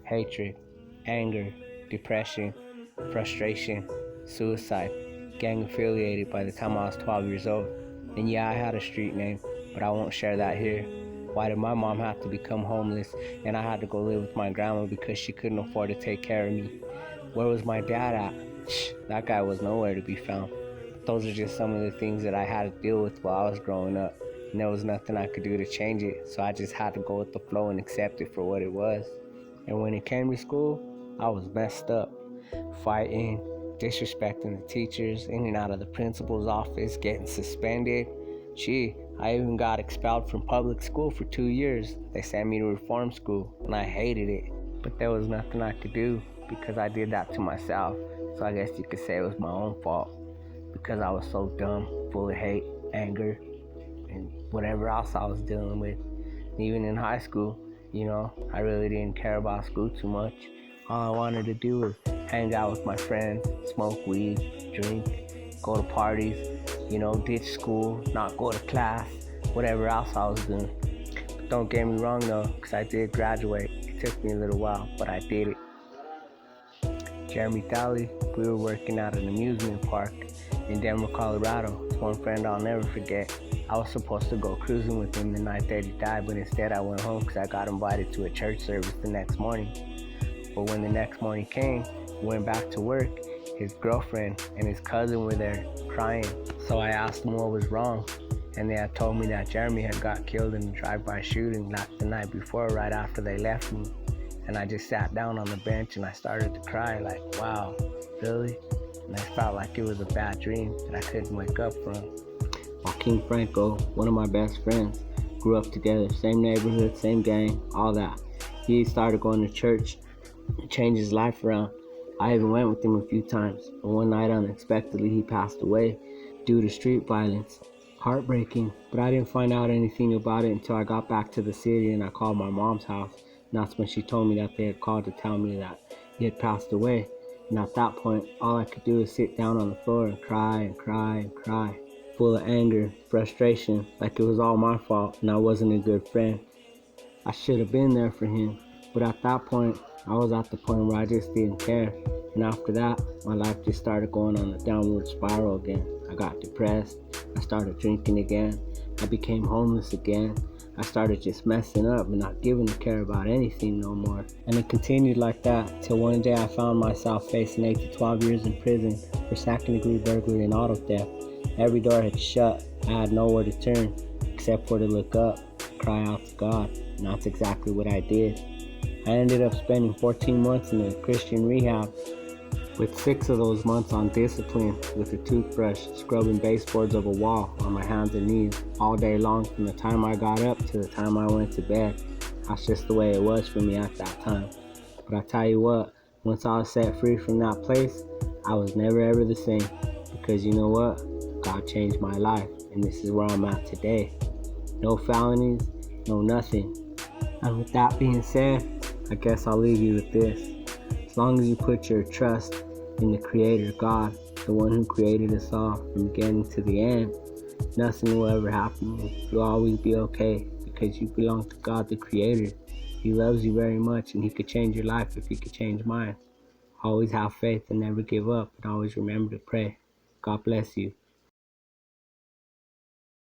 hatred, anger, depression, frustration, suicide, gang affiliated by the time I was 12 years old. And yeah, I had a street name, but I won't share that here. Why did my mom have to become homeless and I had to go live with my grandma because she couldn't afford to take care of me? Where was my dad at? That guy was nowhere to be found. Those are just some of the things that I had to deal with while I was growing up. And there was nothing I could do to change it, so I just had to go with the flow and accept it for what it was. And when it came to school, I was messed up. Fighting, disrespecting the teachers, in and out of the principal's office, getting suspended. I even got expelled from public school for 2 years. They sent me to reform school, and I hated it. But there was nothing I could do because I did that to myself. So I guess you could say it was my own fault because I was so dumb, full of hate, anger, and whatever else I was dealing with. Even in high school, I really didn't care about school too much. All I wanted to do was hang out with my friends, smoke weed, drink, go to parties, ditch school, not go to class, whatever else I was doing. But don't get me wrong though, because I did graduate. It took me a little while, but I did it. Jeremy Talley, we were working at an amusement park in Denver, Colorado. It's one friend I'll never forget. I was supposed to go cruising with him the night that he died, but instead I went home because I got invited to a church service the next morning. But when the next morning came, we went back to work. His girlfriend and his cousin were there crying. So I asked them what was wrong, and they had told me that Jeremy had got killed in a drive-by shooting the night before, right after they left me. And I just sat down on the bench and I started to cry, like, wow, really? And I felt like it was a bad dream that I couldn't wake up from. Joaquin Franco, one of my best friends, grew up together, same neighborhood, same gang, all that. He started going to church and changed his life around. I even went with him a few times, but one night unexpectedly he passed away due to street violence. Heartbreaking, but I didn't find out anything about it until I got back to the city and I called my mom's house. And that's when she told me that they had called to tell me that he had passed away. And at that point, all I could do was sit down on the floor and cry and cry and cry, full of anger, frustration, like it was all my fault and I wasn't a good friend. I should have been there for him, but at that point, I was at the point where I just didn't care. And after that, my life just started going on a downward spiral again. I got depressed, I started drinking again, I became homeless again. I started just messing up and not giving a care about anything no more. And it continued like that till one day I found myself facing 8 to 12 years in prison for second-degree burglary and auto theft. Every door had shut. I had nowhere to turn except for to look up, cry out to God. And that's exactly what I did. I ended up spending 14 months in a Christian rehab, with 6 of those months on discipline with a toothbrush, scrubbing baseboards of a wall on my hands and knees all day long from the time I got up to the time I went to bed. That's just the way it was for me at that time. But I tell you what, once I was set free from that place, I was never ever the same. Because you know what? God changed my life, and this is where I'm at today. No felonies, no nothing. And with that being said, I guess I'll leave you with this. As long as you put your trust in the Creator, God, the one who created us all from beginning to the end, nothing will ever happen to you. You'll always be okay because you belong to God, the Creator. He loves you very much, and He could change your life if He could change mine. Always have faith and never give up, and always remember to pray. God bless you.